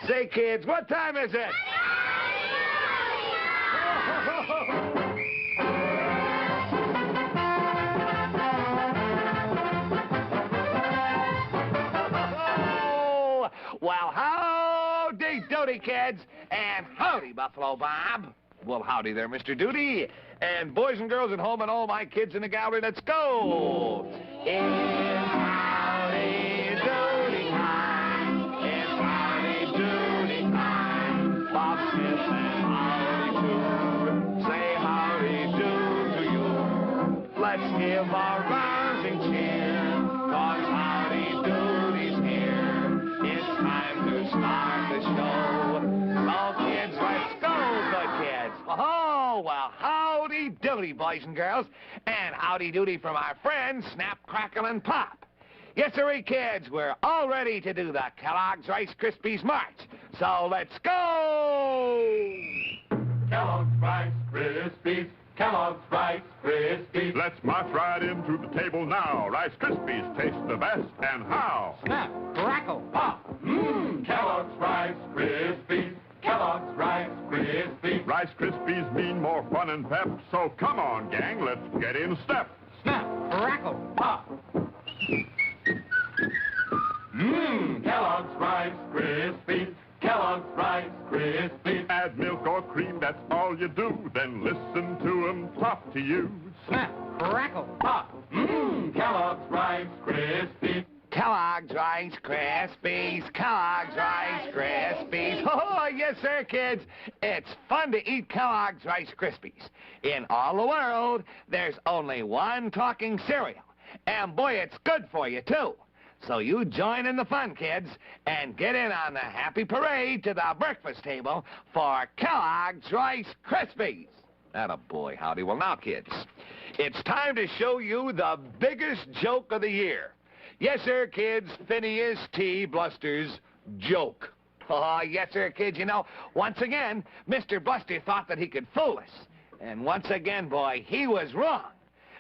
Say, kids, what time is it? Oh, well, howdy doody, kids, and howdy, Buffalo Bob. Well, howdy there, Mr. Doody. And boys and girls at home and all my kids in the gallery, let's go. It's howdy doody time. It's howdy doody time. Bob Smith and howdy do. Say howdy do to you. Let's give a rousing cheer, 'cause howdy doody's here. It's time to start the show. So kids, let's go, good kids. Oh, well, howdy doody, boys and girls. And howdy doody from our friends, Snap, Crackle, and Pop. Yes, sirree, kids, we're all ready to do the Kellogg's Rice Krispies March. So let's go! Kellogg's Rice Krispies, Kellogg's Rice Krispies. Let's march right into the table now. Rice Krispies taste the best, and how? Snap, crackle, pop. Mmm, Kellogg's Rice Krispies, Kellogg's Rice Krispies. Rice Krispies mean more fun and pep, so come on, gang, let's get in step. Snap, crackle, pop. Mmm, Kellogg's Rice Krispies, Kellogg's Rice Krispies. Add milk or cream, that's all you do. Then listen to 'em talk to you. Snap, crackle, pop. Mmm, Kellogg's Rice Krispies. Kellogg's Rice Krispies, Kellogg's Rice Krispies. Oh, yes, sir, kids. It's fun to eat Kellogg's Rice Krispies. In all the world, there's only one talking cereal. And boy, it's good for you, too. So you join in the fun, kids, and get in on the happy parade to the breakfast table for Kellogg's Rice Krispies. Attaboy, howdy. Well, now, kids, it's time to show you the biggest joke of the year. Yes, sir, kids, Phineas T. Bluster's joke. Oh, yes, sir, kids, you know, once again, Mr. Bluster thought that he could fool us. And once again, boy, he was wrong.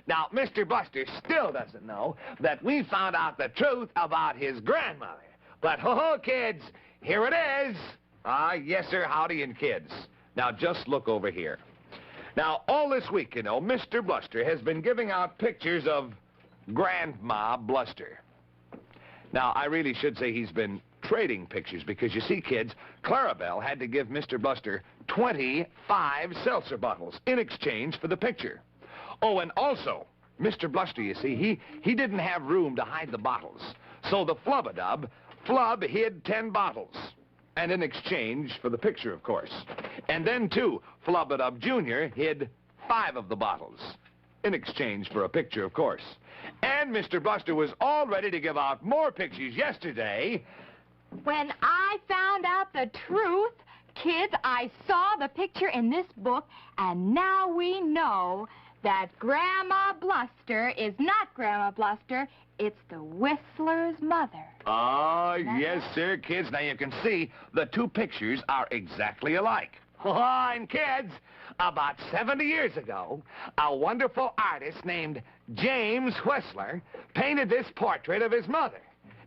Now, Mr. Bluster still doesn't know that we found out the truth about his grandmother. But, ho-ho, kids, here it is. Ah, yes, sir, howdy, and kids. Now, just look over here. Now, all this week, you know, Mr. Bluster has been giving out pictures of Grandma Bluster. Now, I really should say he's been trading pictures because, you see, kids, Clarabelle had to give Mr. Bluster 25 seltzer bottles in exchange for the picture. Oh, and also, Mr. Bluster, you see, he didn't have room to hide the bottles. So the Flub hid 10 bottles. And in exchange for the picture, of course. And then, too, Flubadub Jr. hid 5 of the bottles. In exchange for a picture, of course. And Mr. Bluster was all ready to give out more pictures yesterday. When I found out the truth, kids, I saw the picture in this book, and now we know that Grandma Bluster is not Grandma Bluster. It's the Whistler's mother. Oh, yes, sir, kids. Now, you can see the two pictures are exactly alike. Oh, and kids, about 70 years ago, a wonderful artist named James Whistler painted this portrait of his mother.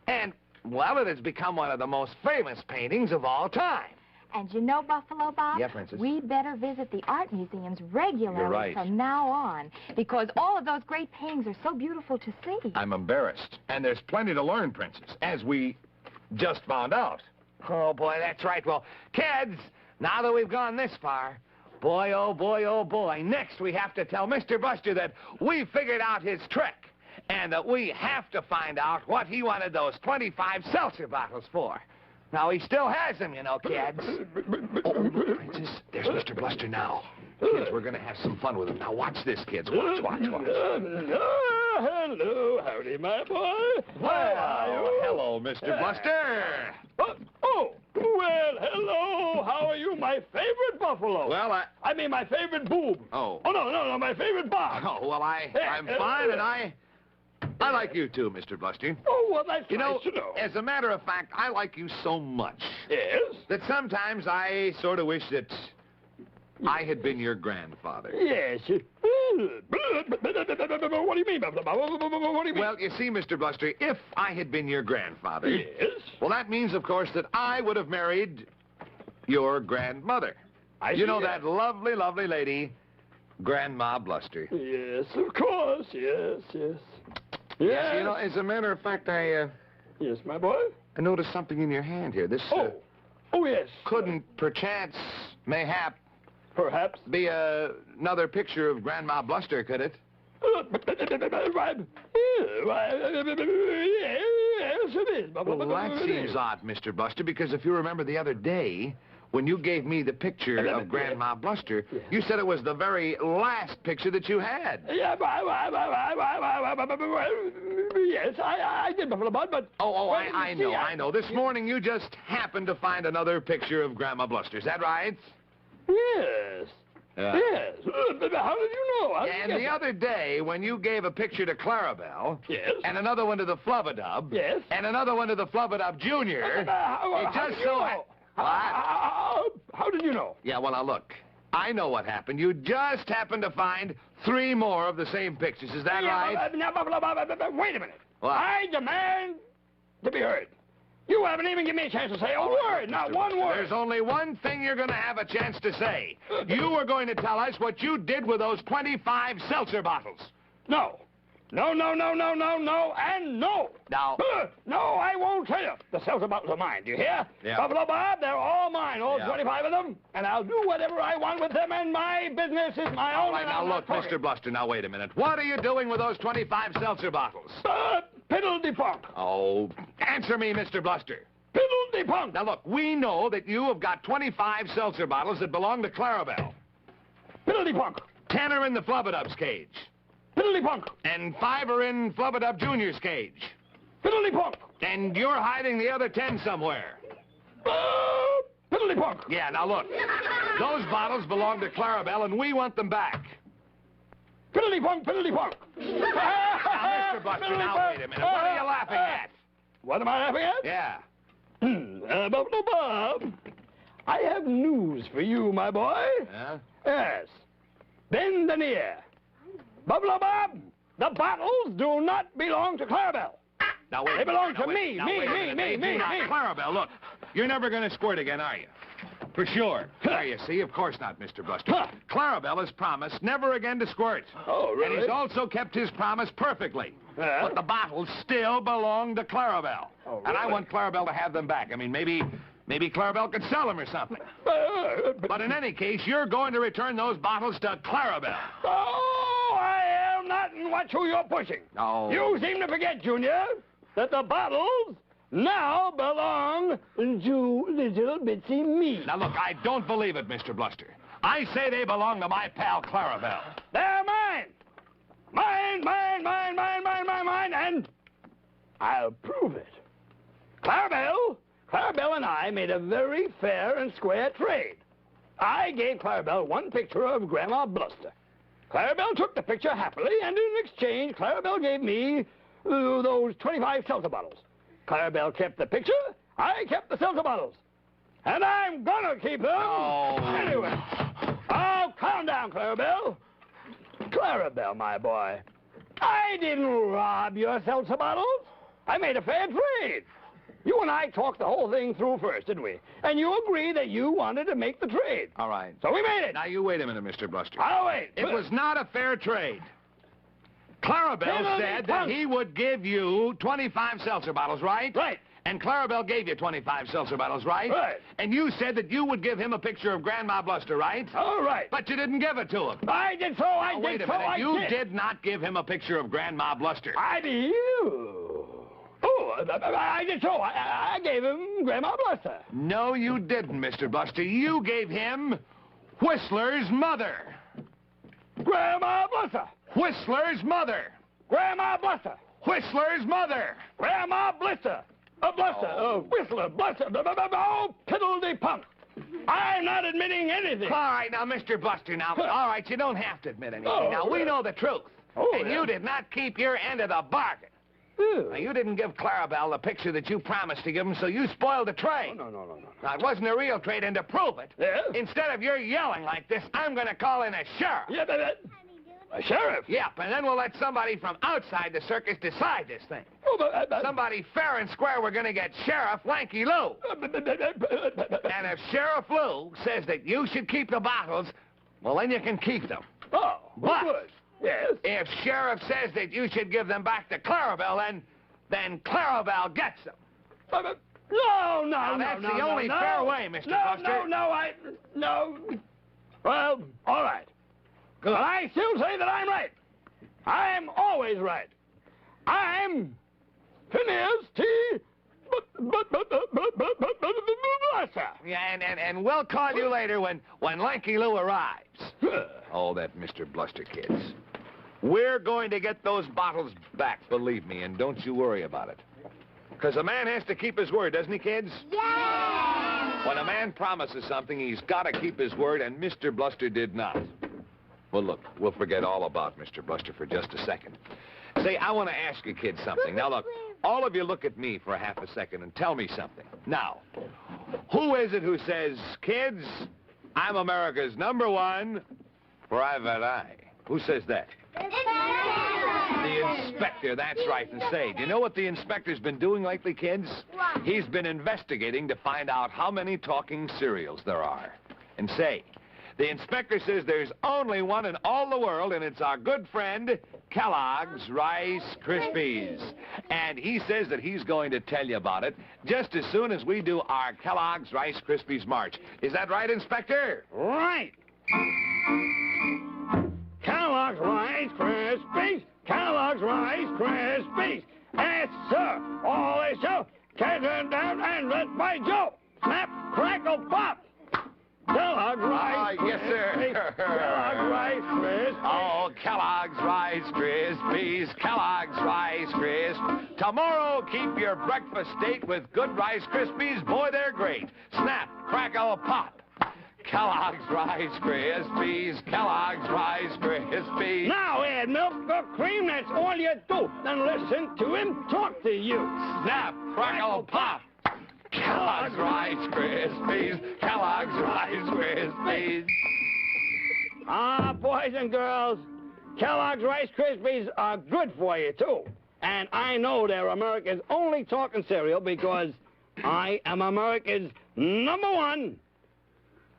And, well, it has become one of the most famous paintings of all time. And you know, Buffalo Bob? Yeah, Princess? We better visit the art museums regularly You're right. from now on, because all of those great paintings are so beautiful to see. I'm embarrassed. And there's plenty to learn, Princess, as we just found out. Oh, boy, that's right. Well, kids, now that we've gone this far, boy, oh, boy, oh, boy, next we have to tell Mr. Buster that we figured out his trick and that we have to find out what he wanted those 25 seltzer bottles for. Now, he still has them, you know, kids. Oh, Princess, there's Mr. Bluster now. Kids, we're going to have some fun with him. Now, watch this, kids. Watch, watch, watch. Hello, howdy, my boy. Well, hello, Mr. Bluster. Oh, well, hello. How are you, my favorite buffalo? Well, I mean, my favorite boob. Oh. Oh, no, my favorite Bob. Oh, well, I'm fine, and I like you, too, Mr. Bluster. Oh, well, that's You know, nice to know. as a matter of fact, I like you so much Yes? that sometimes I sort of wish that I had been your grandfather. Yes. What do you mean? What do you mean? Well, you see, Mr. Bluster, if I had been your grandfather... Yes? Well, that means, of course, that I would have married your grandmother. You know that lovely, lovely lady, Grandma Bluster. Yes, of course. Yes. Yes, you know, as a matter of fact, I Yes, my boy? I noticed something in your hand here. This Oh, yes. couldn't, perchance, mayhap, Perhaps. be another picture of Grandma Bluster, could it? Yes, it is. Well, that seems odd, Mr. Bluster, because if you remember the other day, when you gave me the picture of Grandma Bluster, you said it was the very last picture that you had. Yes, I did, but... I know. This morning you just happened to find another picture of Grandma Bluster. Is that right? Yes. Yes. How did you know? And the other day, when you gave a picture to Clarabelle, Yes. and another one to the Flubadub, Yes. and another one to the Flubadub Junior, it just so happened. How did you know? Yeah, well, now look. I know what happened. You just happened to find 3 more of the same pictures. Is that right? Wait a minute. What? I demand to be heard. You haven't even given me a chance to say a word, not one word. There's only one thing you're going to have a chance to say. You were going to tell us what you did with those 25 seltzer bottles. No, and no. Now... No, I won't tell you. The seltzer bottles are mine, do you hear? Yeah. Buffalo Bob, they're all mine, all Yeah. 25 of them, and I'll do whatever I want with them, and my business is my own. All right, now look, Mr. Bluster, now wait a minute. What are you doing with those 25 seltzer bottles? Piddle-de-punk. Oh, answer me, Mr. Bluster. Piddle-de-punk. Now look, we know that you have got 25 seltzer bottles that belong to Clarabelle. Piddle-de-punk. 10 are in the Flubadub's cage. Piddle-de-punk. And 5 are in Flubadub Junior's cage. Piddle-de-punk. And you're hiding the other 10 somewhere. Piddle-de-punk. Yeah, now look. Those bottles belong to Clarabelle, and we want them back. Piddle-de-punk, piddle-de-punk. Now, Mr. Bluster, now wait a minute. What are you laughing at? What am I laughing at? Yeah. Buffalo Bob, I have news for you, my boy. Huh? Yes. Bend an ear. Buffalo Bob, the bottles do not belong to Clarabelle. Now, wait. They belong to me. me. Clarabelle, look. You're never going to squirt again, are you? For sure. There you see. Of course not, Mr. Bluster. Huh. Clarabelle has promised never again to squirt. Oh, really? And he's also kept his promise perfectly. But the bottles still belong to Clarabelle. Oh, really? And I want Clarabelle to have them back. I mean, maybe Clarabelle could sell them or something. But in any case, you're going to return those bottles to Clarabelle. Oh, I am not in what you're pushing. No. You seem to forget, Junior, that the bottles now belong to little bitsy me. Now, look, I don't believe it, Mr. Bluster. I say they belong to my pal Clarabelle. They're mine. Mine, and I'll prove it. Clarabelle and I made a very fair and square trade. I gave Clarabelle one picture of Grandma Bluster. Clarabelle took the picture happily, and in exchange, Clarabelle gave me those 25 seltzer bottles. Clarabelle kept the picture, I kept the seltzer bottles. And I'm gonna keep them. Oh. Anyway. Oh, calm down, Clarabelle. Clarabelle, my boy. I didn't rob your seltzer bottles. I made a fair trade. You and I talked the whole thing through first, didn't we? And you agreed that you wanted to make the trade. All right. So we made it. Now, you wait a minute, Mr. Bluster. I'll wait. It was not a fair trade. Clarabelle said that he would give you 25 seltzer bottles, right? Right. And Clarabelle gave you 25 seltzer bottles, right? Right. And you said that you would give him a picture of Grandma Bluster, right? All right. But you didn't give it to him. I did so, I Now, did wait a so, minute. I You did. did not give him a picture of Grandma Bluster. I did. Oh, I did so. I gave him Grandma Bluster. No, you didn't, Mr. Bluster. You gave him Whistler's mother. Grandma Bluster. Whistler's mother. Grandma Bluster. Whistler's mother. Grandma Blister. Whistler, Bluster. Oh, piddle-de-punk. I'm not admitting anything. All right, now, Mr. Bluster, now. All right, you don't have to admit anything. Oh, now, we yeah. know the truth. Oh, and yeah. you did not keep your end of the bargain. Now, you didn't give Clarabelle the picture that you promised to give him, so you spoiled the trade. No. Now, it wasn't a real trade, and to prove it, Yeah? instead of your yelling like this, I'm going to call in a sheriff. Yeah, baby. A sheriff? Yep, and then we'll let somebody from outside the circus decide this thing. Oh, but, Somebody fair and square, we're going to get Sheriff Lanky Lou. And if Sheriff Lou says that you should keep the bottles, well, then you can keep them. Oh, But good. Yes. if Sheriff says that you should give them back to Clarabelle, then Clarabelle gets them. No, Now, that's the only fair way, Mr. Buster. No. Well, all right. But I still say that I'm right. I'm always right. I'm Phineas T. Buster. Yeah, and we'll call you later when Lanky Lou arrives. Oh, that Mr. Bluster, kids. We're going to get those bottles back, believe me, and don't you worry about it. Because a man has to keep his word, doesn't he, kids? Yeah! When a man promises something, he's got to keep his word, and Mr. Bluster did not. Well, look, we'll forget all about Mr. Bluster for just a second. Say, I want to ask you kids something. Now, look, all of you look at me for half a second and tell me something. Now, who is it who says, kids, I'm America's #1 private eye? Who says that? The inspector, that's right. And say, do you know what the inspector's been doing lately, kids? What? He's been investigating to find out how many talking cereals there are. And say, the inspector says there's only one in all the world, and it's our good friend Kellogg's Rice Krispies. And he says that he's going to tell you about it just as soon as we do our Kellogg's Rice Krispies March. Is that right, Inspector? Right. Kellogg's Rice Krispies. Kellogg's Rice Krispies. Yes, sir. All they show. Catch it down and let by Joe. Snap, crackle, pop. Kellogg's Rice Yes, sir. Kellogg's Rice Krispies. Oh, Kellogg's Rice Krispies, Kellogg's Rice Krispies. Tomorrow, keep your breakfast date with good Rice Krispies. Boy, they're great. Snap, crackle, pop. Kellogg's Rice Krispies, Kellogg's Rice Krispies. Now add milk or cream, that's all you do. Then listen to him talk to you. Snap, crackle, pop. Kellogg's Rice Krispies, Kellogg's Rice Krispies. Boys and girls, Kellogg's Rice Krispies are good for you, too. And I know they're America's only talking cereal because I am America's #1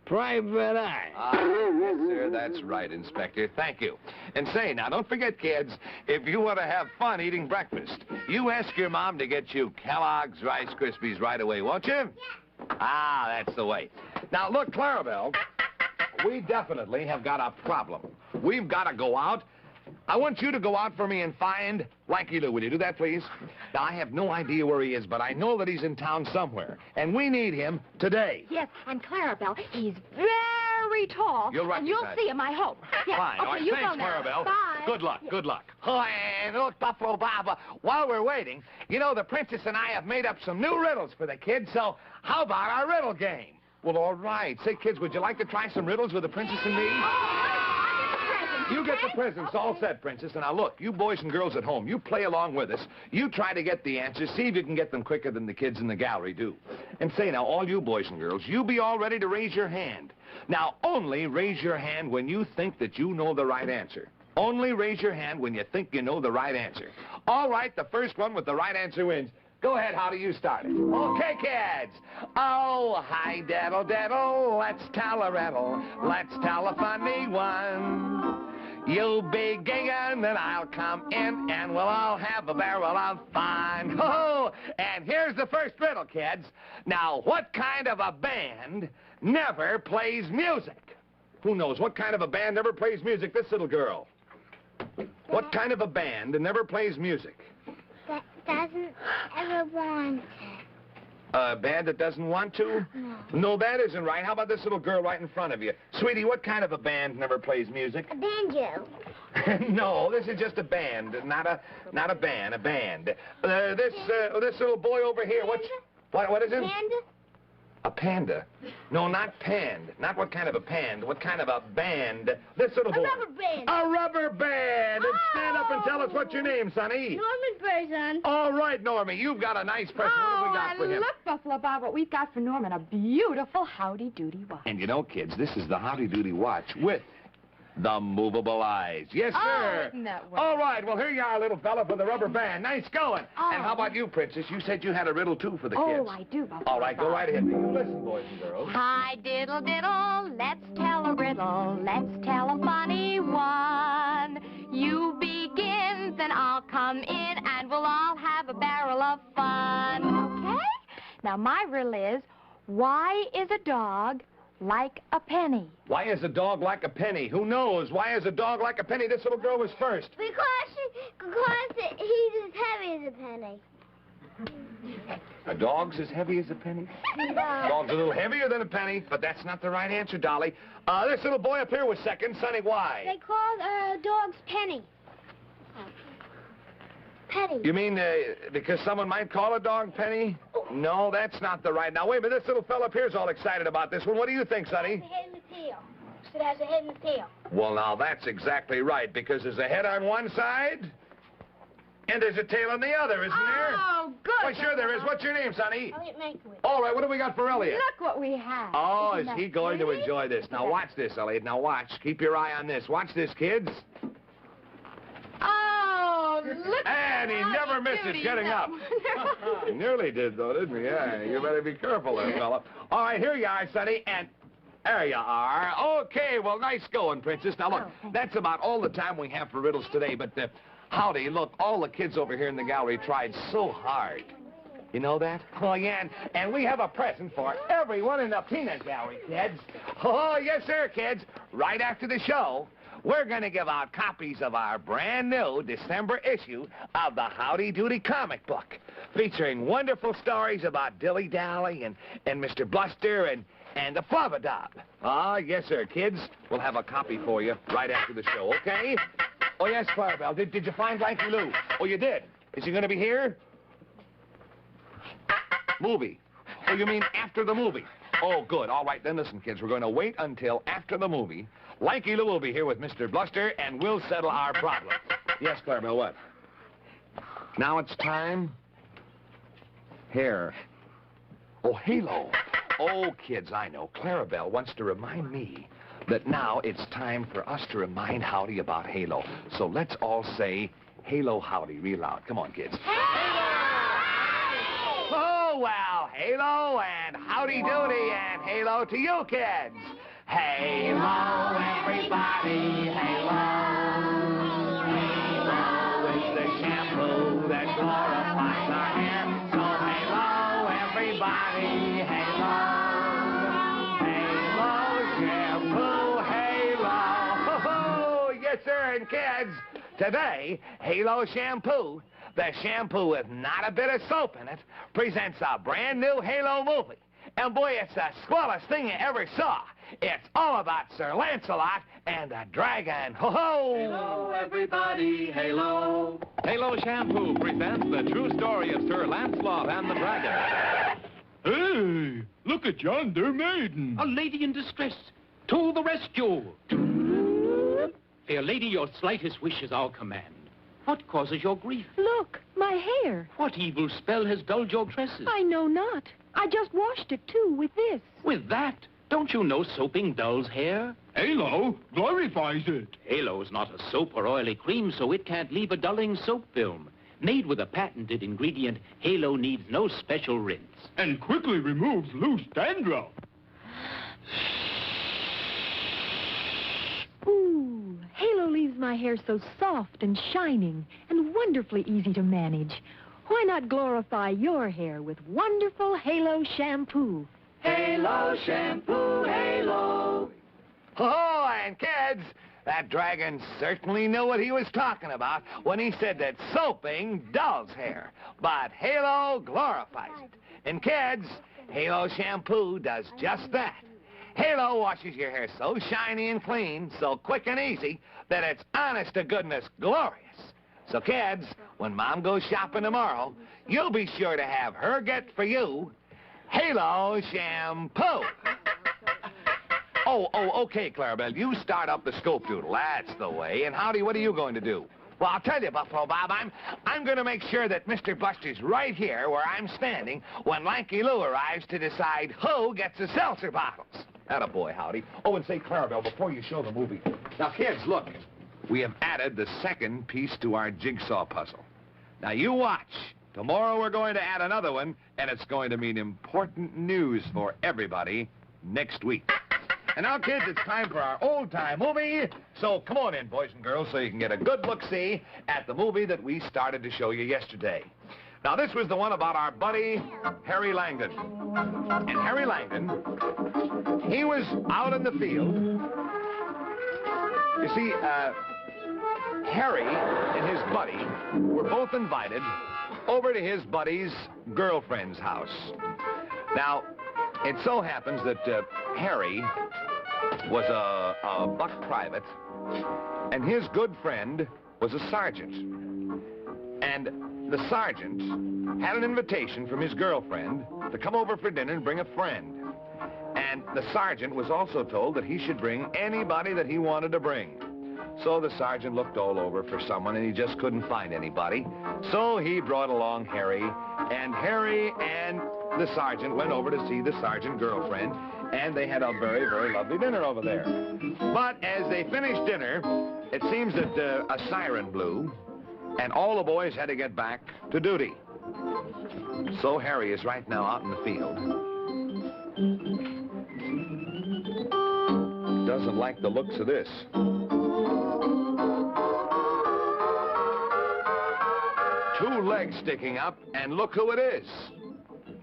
private eye. Yes, sir, that's right, Inspector. Thank you. And say, now, don't forget, kids, if you want to have fun eating breakfast, you ask your mom to get you Kellogg's Rice Krispies right away, won't you? Yeah. That's the way. Now, look, Clarabelle, we definitely have got a problem. We've got to go out. I want you to go out for me and find Lanky Lou. Will you do that, please? Now, I have no idea where he is, but I know that he's in town somewhere, and we need him today. Yes, and Clarabelle, he's very tall. You'll and you'll recognize see him, I hope. Yes. Fine. Okay, All right, you thanks, go now. Clarabelle. Bye. Good luck, good luck. Oh, and look, Buffalo Bob, while we're waiting, you know, the princess and I have made up some new riddles for the kids, so how about our riddle game? Well, all right. Say, kids, would you like to try some riddles with the princess and me? You get the presents all set, Princess. And now, look, you boys and girls at home, you play along with us. You try to get the answers. See if you can get them quicker than the kids in the gallery do. And say, now, all you boys and girls, you be all ready to raise your hand. Now, only raise your hand when you think that you know the right answer. Only raise your hand when you think you know the right answer. All right, the first one with the right answer wins. Go ahead, Howdy, you start it. Okay, kids. Oh, hi, daddle, daddle, let's tell a riddle. Let's tell a funny one. You'll be gigging, and I'll come in, and we'll all have a barrel of fun. Oh, and here's the first riddle, kids. Now, what kind of a band never plays music? Who knows? What kind of a band never plays music? This little girl. What kind of a band never plays music? That doesn't ever want A band that doesn't want to? No. No, that isn't right. How about this little girl right in front of you? Sweetie, what kind of a band never plays music? a banjo. No, this is just a band, not a band, a band. This little boy over here, what is it? Panda? A panda? No, not pand. Not what kind of a pand. What kind of a band? This little boy. A rubber band. A rubber band. And stand up and tell us what's your name, sonny. Norman Person. All right, Normie, you've got a nice present. What have we got for him? Look, Buffalo Bob, what we've got for Norman, a beautiful Howdy Doody watch. And you know, kids, this is the Howdy Doody watch with The movable eyes. Yes, sir. Oh, isn't that wonderful? All right, well, here you are, little fella, for the rubber band. Nice going. Oh. And how about you, Princess? You said you had a riddle, too, for the kids. Oh, I do. All right, go right ahead. You listen, boys and girls. Hi, diddle, diddle, let's tell a riddle. Let's tell a funny one. You begin, then I'll come in, and we'll all have a barrel of fun. Okay? Now, my riddle is, why is a dog like a penny? Why is a dog like a penny? Who knows? Why is a dog like a penny? This little girl was first. Because he's as heavy as a penny. A dog's as heavy as a penny? Dog's a little heavier than a penny, but that's not the right answer, Dolly. This little boy up here was second. Sonny, why? They call dogs penny. Penny. You mean because someone might call a dog penny? No, that's not the right. Now, wait a minute. This little fella up here's all excited about this one. What do you think, Sonny? It has a head and a tail. It has a head and a tail. Well, now, that's exactly right, because there's a head on one side, and there's a tail on the other, isn't there? Oh, good. Why, sure there is. What's your name, Sonny? Elliot Mankiewicz. All right, what do we got for Elliot? Look what we have. Oh, Isn't is that he going to pretty? enjoy this? Now, watch this, Elliot. Now, watch. Keep your eye on this. Watch this, kids. Oh, look. And he never misses getting up. He nearly did, though, didn't he? Yeah, you better be careful there, fella. All right, here you are, Sonny, and there you are. Okay, well, nice going, Princess. Now, look, that's about all the time we have for riddles today, but, Howdy, look, all the kids over here in the gallery tried so hard. You know that? Oh, yeah, and we have a present for everyone in the peanut gallery, kids. Oh, yes, sir, kids. Right after the show, we're going to give out copies of our brand new December issue of the Howdy Doody comic book, featuring wonderful stories about Dilly Dally and Mr. Bluster and the Flubadub. Ah, yes, sir, kids. We'll have a copy for you right after the show, okay? Oh, yes, Clarabelle. Did you find Lanky Lou? Oh, you did? Is he going to be here? Movie. Oh, you mean after the movie? Oh, good. All right, then listen, kids. We're going to wait until after the movie. Lanky Lou will be here with Mr. Bluster, and we'll settle our problem. Yes, Clarabelle, what? Now it's time. Hair. Oh, Halo. Oh, kids, I know. Clarabelle wants to remind me that now it's time for us to remind Howdy about Halo. So let's all say, Halo Howdy, real loud. Come on, kids. Oh, well, Halo and Howdy Doody and Halo to you, kids. Halo, everybody, Halo. Halo is the shampoo that glorifies our hair. So Halo, everybody, Halo. Halo shampoo, Halo. Oh, yes, sir, and kids, today, Halo shampoo, the shampoo with not a bit of soap in it, presents a brand new Halo movie. And boy, it's the swellest thing you ever saw. It's all about Sir Lancelot and the dragon. Ho-ho! Halo, everybody, halo. Halo Shampoo presents the true story of Sir Lancelot and the dragon. Hey, look at yonder maiden. A lady in distress. To the rescue. Fair lady, your slightest wish is our command. What causes your grief? Look, my hair. What evil spell has dulled your tresses? I know not. I just washed it, too, with this. With that? Don't you know soaping dulls hair? Halo glorifies it. Halo's not a soap or oily cream, so it can't leave a dulling soap film. Made with a patented ingredient, Halo needs no special rinse. And quickly removes loose dandruff. Ooh, Halo leaves my hair so soft and shining and wonderfully easy to manage. Why not glorify your hair with wonderful Halo shampoo? Halo Shampoo, Halo. Oh, and kids, that dragon certainly knew what he was talking about when he said that soaping dulls hair, but Halo glorifies it. And kids, Halo shampoo does just that. Halo washes your hair so shiny and clean, so quick and easy, that it's honest to goodness glorious. So kids, when Mom goes shopping tomorrow, you'll be sure to have her get for you Halo shampoo. Oh, okay, Clarabelle. You start up the scope doodle. That's the way. And Howdy, what are you going to do? Well, I'll tell you, Buffalo Bob, I'm going to make sure that Mr. Buster's right here where I'm standing when Lanky Lou arrives to decide who gets the seltzer bottles. Attaboy, Howdy. Oh, and say, Clarabelle, before you show the movie. Now, kids, look. We have added the second piece to our jigsaw puzzle. Now, you watch. Tomorrow we're going to add another one, and it's going to mean important news for everybody next week. And now, kids, it's time for our old-time movie. So come on in, boys and girls, so you can get a good look-see at the movie that we started to show you yesterday. Now, this was the one about our buddy, Harry Langdon. And Harry Langdon, he was out in the field. You see, Harry and his buddy were both invited over to his buddy's girlfriend's house. Now, it so happens that Harry was a buck private, and his good friend was a sergeant. And the sergeant had an invitation from his girlfriend to come over for dinner and bring a friend. And the sergeant was also told that he should bring anybody that he wanted to bring. So the sergeant looked all over for someone, and he just couldn't find anybody. So he brought along Harry, and Harry and the sergeant went over to see the sergeant girlfriend, and they had a very, very lovely dinner over there. But as they finished dinner, it seems that a siren blew, and all the boys had to get back to duty. So Harry is right now out in the field. Doesn't like the looks of this. Two legs sticking up, and look who it is.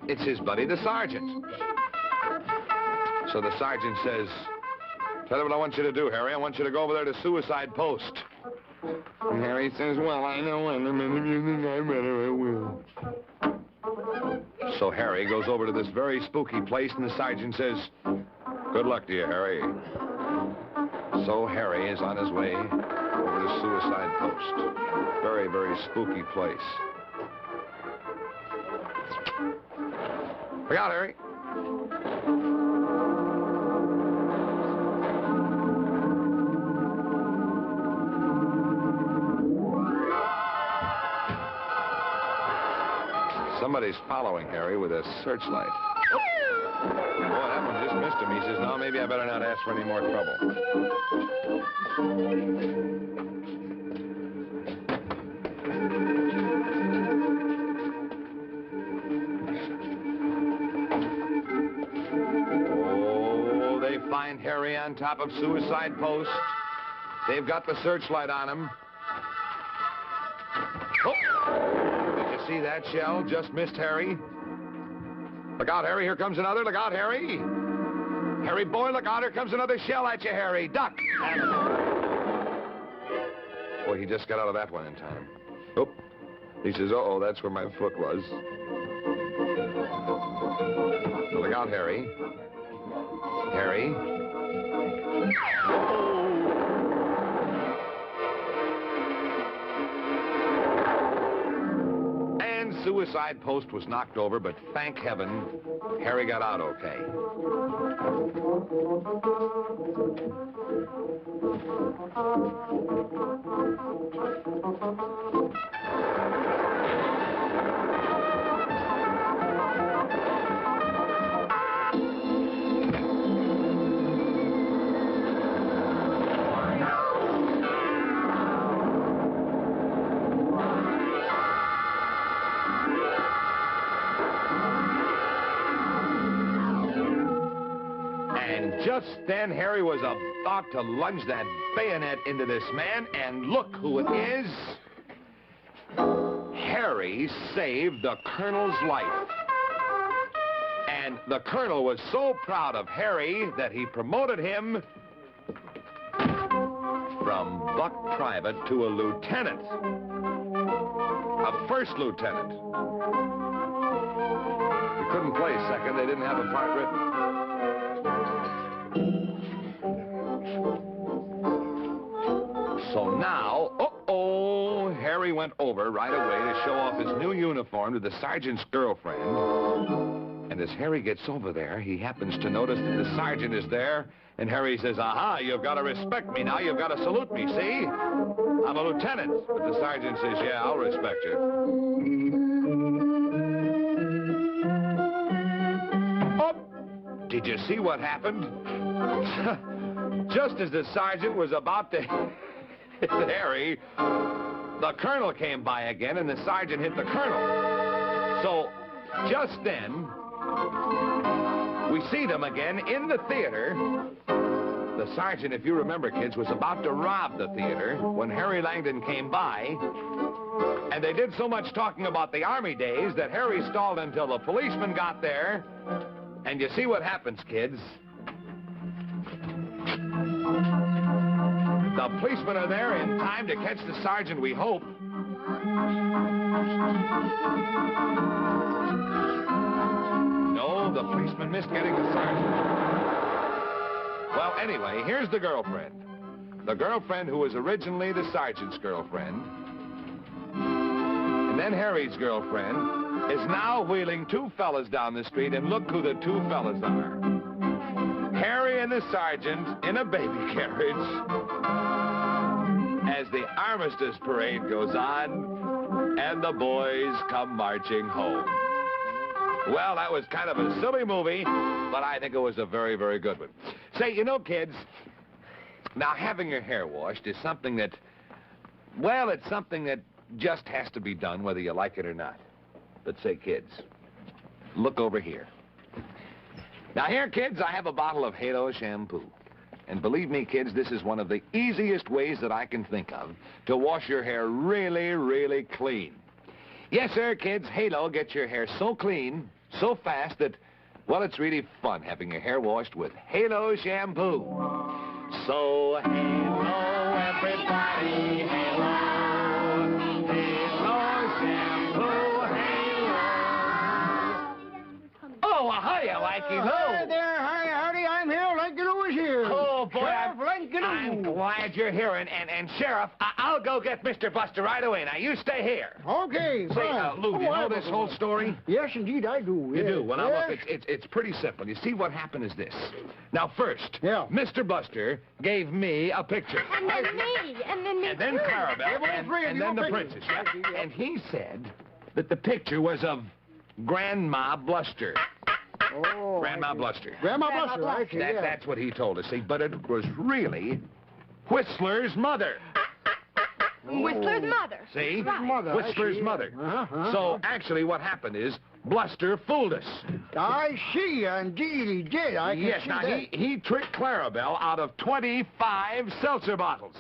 It's his buddy, the sergeant. So the sergeant says, "Tell you what I want you to do, Harry. I want you to go over there to Suicide Post." And Harry says, "Well, I know, and if you think I better, I will." So Harry goes over to this very spooky place, and the sergeant says, "Good luck to you, Harry." So Harry is on his way over to Suicide Post. Very, very spooky place. Look out, Harry. Somebody's following Harry with a searchlight. Oh, that one just missed him. He says, "No, maybe I better not ask for any more trouble." Oh, they find Harry on top of Suicide Post. They've got the searchlight on him. Oh! See that shell? Just missed Harry. Look out, Harry. Here comes another. Look out, Harry. Harry boy, look out. Here comes another shell at you, Harry. Duck. Boy, he just got out of that one in time. Oh. He says, uh-oh, that's where my foot was. So look out, Harry. Harry. Suicide Post was knocked over, but thank heaven, Harry got out okay. Just then, Harry was about to lunge that bayonet into this man, and look who it is. Harry saved the Colonel's life. And the Colonel was so proud of Harry that he promoted him from buck private to a lieutenant. A first lieutenant. He couldn't play second. They didn't have a part written. So now, uh-oh, Harry went over right away to show off his new uniform to the sergeant's girlfriend. And as Harry gets over there, he happens to notice that the sergeant is there. And Harry says, "Aha, you've got to respect me now. You've got to salute me, see? I'm a lieutenant." But the sergeant says, "Yeah, I'll respect you." Oh, did you see what happened? Just as the sergeant was about to hit Harry, the colonel came by again, and the sergeant hit the colonel. So, just then, we see them again in the theater. The sergeant, if you remember, kids, was about to rob the theater when Harry Langdon came by. And they did so much talking about the Army days that Harry stalled until the policeman got there. And you see what happens, kids. The policemen are there in time to catch the sergeant, we hope. No, the policeman missed getting the sergeant. Well, anyway, here's the girlfriend. The girlfriend who was originally the sergeant's girlfriend. And then Harry's girlfriend is now wheeling two fellas down the street, and look who the two fellas are. Harry and the sergeant in a baby carriage as the armistice parade goes on and the boys come marching home. Well, that was kind of a silly movie, but I think it was a very, very good one. Say, you know, kids, now having your hair washed is something that, well, it's something that just has to be done whether you like it or not. But say, kids, look over here. Now here, kids, I have a bottle of Halo shampoo. And believe me, kids, this is one of the easiest ways that I can think of to wash your hair really, really clean. Yes, sir, kids, Halo gets your hair so clean, so fast that, well, it's really fun having your hair washed with Halo shampoo. So, Halo, everybody, Halo. Halo shampoo, Halo. Oh, hiya, Likey Lou. Hi there, hi, howdy, I'm here, Lincoln Lewis here. Oh, boy, Sheriff Lincoln I'm glad you're here. And Sheriff, I'll go get Mr. Buster right away. Now, you stay here. Okay, Say, fine. Lou, do you know this whole story? Yes, indeed, I do. You yes. do? Well, now, yes. look, it's pretty simple. You see, what happened is this. Now, first, Yeah. Mr. Buster gave me a picture. And then me. And then me. And then too. Clarabelle, and then the princess. Yeah. And he said that the picture was of Grandma Bluster. Oh, Grandma Bluster. Grandma Buster, I see, yeah. That's what he told us, see, but it was really Whistler's mother. Whistler's mother. See? Right. Mother, I Whistler's see, mother. Uh-huh. So, actually, what happened is Bluster fooled us. I see, indeed he did. I can Yes, see now, that. he tricked Clarabelle out of 25 seltzer bottles.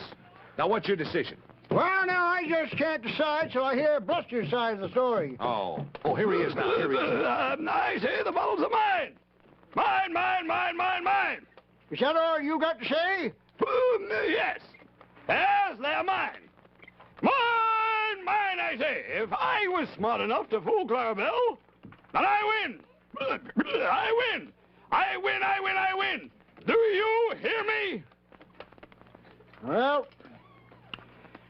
Now, what's your decision? Well, now, I just can't decide, so I hear Buster's side of the story. Oh, here he is now. Here he is. I say the bottles are mine. Mine, mine, mine, mine, mine. Is that all you got to say? Yes. Yes, they're mine. Mine, mine, I say. If I was smart enough to fool Clarabelle, then I win. I win. I win, I win, I win. Do you hear me? Well,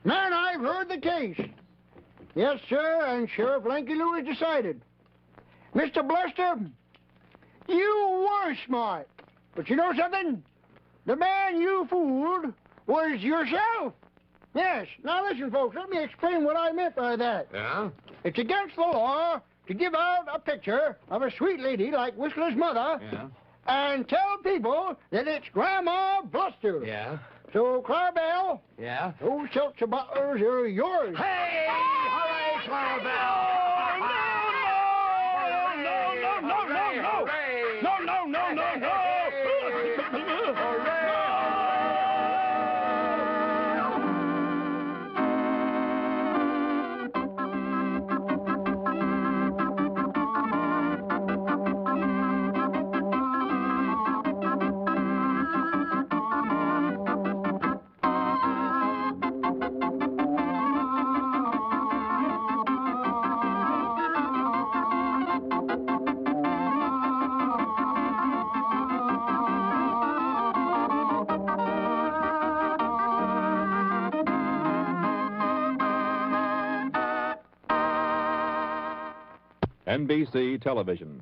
man, I've heard the case. Yes, sir, and Sheriff Lincoln Lewis decided. Mr. Bluster, you were smart. But you know something? The man you fooled was yourself. Yes. Now listen, folks, let me explain what I meant by that. Yeah? It's against the law to give out a picture of a sweet lady like Whistler's mother Yeah? and tell people that it's Grandma Bluster. Yeah? So, Clarabelle, Yeah? those seltzer bottles are yours. Hey! Hooray, Clarabelle! NBC Television.